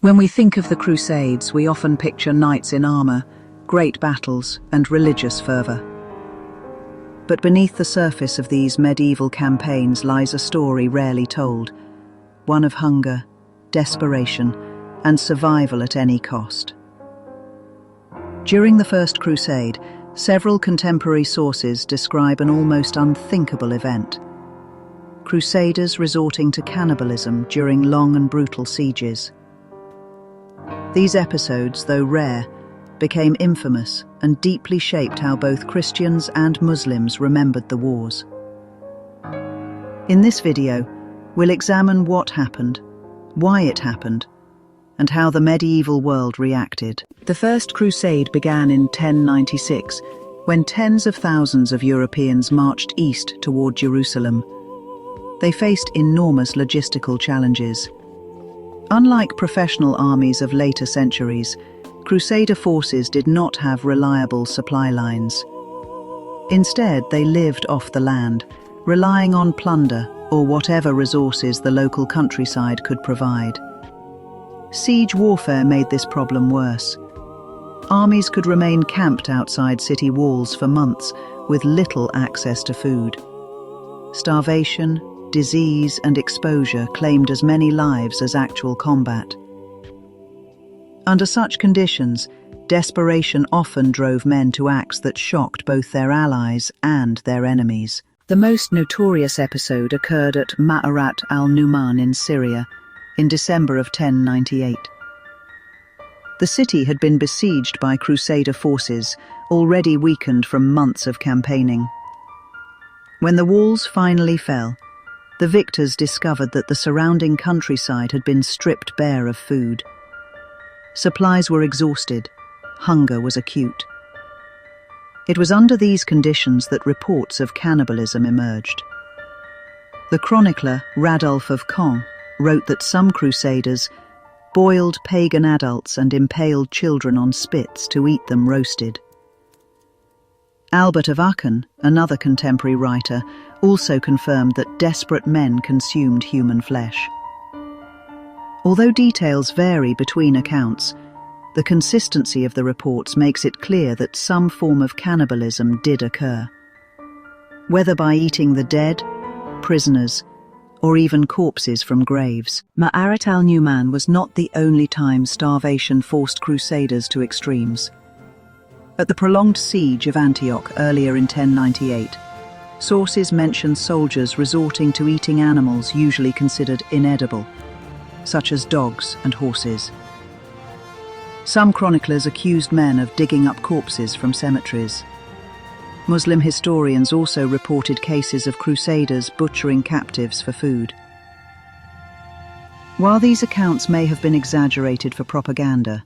When we think of the Crusades, we often picture knights in armor, great battles, and religious fervor. But beneath the surface of these medieval campaigns lies a story rarely told, one of hunger, desperation, and survival at any cost. During the First Crusade, several contemporary sources describe an almost unthinkable event: Crusaders resorting to cannibalism during long and brutal sieges. These episodes, though rare, became infamous and deeply shaped how both Christians and Muslims remembered the wars. In this video, we'll examine what happened, why it happened, and how the medieval world reacted. The First Crusade began in 1096, when tens of thousands of Europeans marched east toward Jerusalem. They faced enormous logistical challenges. Unlike professional armies of later centuries, Crusader forces did not have reliable supply lines. Instead, they lived off the land, relying on plunder or whatever resources the local countryside could provide. Siege warfare made this problem worse. Armies could remain camped outside city walls for months with little access to food. Starvation, disease, and exposure claimed as many lives as actual combat. Under such conditions, desperation often drove men to acts that shocked both their allies and their enemies. The most notorious episode occurred at Ma'arat al-Numan in Syria in December of 1098. The city had been besieged by Crusader forces, already weakened from months of campaigning. When the walls finally fell, the victors discovered that the surrounding countryside had been stripped bare of food. Supplies were exhausted, hunger was acute. It was under these conditions that reports of cannibalism emerged. The chronicler Radulf of Caen wrote that some crusaders boiled pagan adults and impaled children on spits to eat them roasted. Albert of Aachen, another contemporary writer, also confirmed that desperate men consumed human flesh. Although details vary between accounts, the consistency of the reports makes it clear that some form of cannibalism did occur. Whether by eating the dead, prisoners, or even corpses from graves. Ma'arat al-Numan was not the only time starvation forced crusaders to extremes. At the prolonged siege of Antioch earlier in 1098, sources mention soldiers resorting to eating animals usually considered inedible, such as dogs and horses. Some chroniclers accused men of digging up corpses from cemeteries. Muslim historians also reported cases of crusaders butchering captives for food. While these accounts may have been exaggerated for propaganda,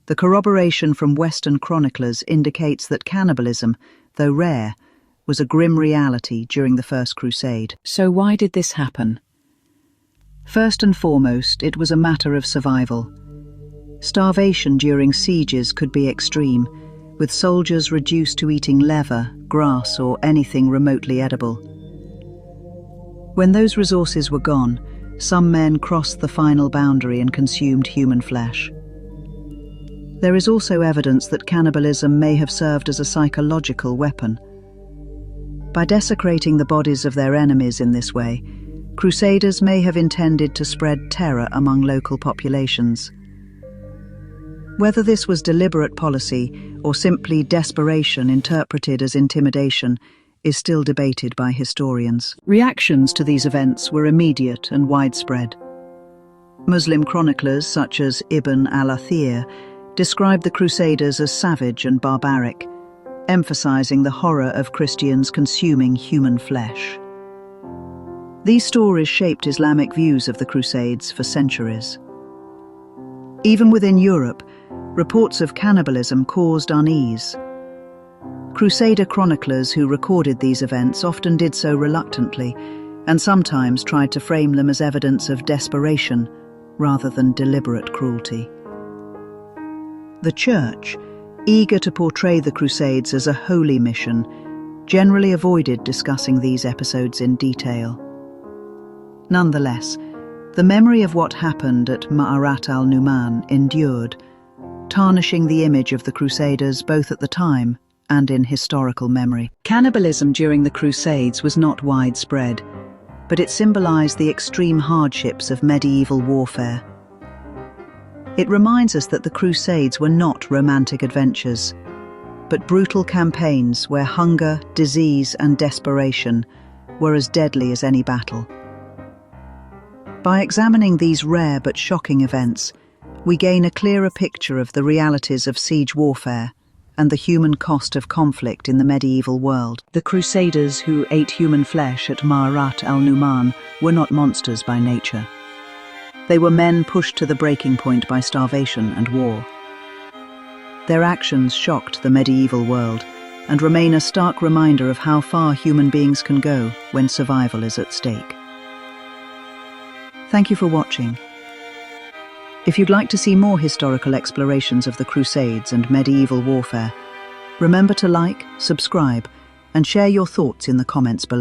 the corroboration from Western chroniclers indicates that cannibalism, though rare, was a grim reality during the First Crusade. So why did this happen? First and foremost, it was a matter of survival. Starvation during sieges could be extreme, with soldiers reduced to eating leather, grass, or anything remotely edible. When those resources were gone, some men crossed the final boundary and consumed human flesh. There is also evidence that cannibalism may have served as a psychological weapon. By desecrating the bodies of their enemies in this way, Crusaders may have intended to spread terror among local populations. Whether this was deliberate policy or simply desperation interpreted as intimidation is still debated by historians. Reactions to these events were immediate and widespread. Muslim chroniclers such as Ibn al-Athir described the Crusaders as savage and barbaric, emphasizing the horror of Christians consuming human flesh. These stories shaped Islamic views of the Crusades for centuries. Even within Europe, reports of cannibalism caused unease. Crusader chroniclers who recorded these events often did so reluctantly, and sometimes tried to frame them as evidence of desperation rather than deliberate cruelty. The Church, eager to portray the Crusades as a holy mission, generally avoided discussing these episodes in detail. Nonetheless, The memory of what happened at Ma'arat al-Numan endured, tarnishing the image of the Crusaders both at the time and in historical memory. Cannibalism during the Crusades was not widespread, but it symbolized the extreme hardships of medieval warfare. It reminds us that the Crusades were not romantic adventures, but brutal campaigns where hunger, disease, and desperation were as deadly as any battle. By examining these rare but shocking events, we gain a clearer picture of the realities of siege warfare and the human cost of conflict in the medieval world. The Crusaders who ate human flesh at Ma'arat al-Numan were not monsters by nature. They were men pushed to the breaking point by starvation and war. Their actions shocked the medieval world and remain a stark reminder of how far human beings can go when survival is at stake. Thank you for watching. If you'd like to see more historical explorations of the Crusades and medieval warfare, remember to like, subscribe, and share your thoughts in the comments below.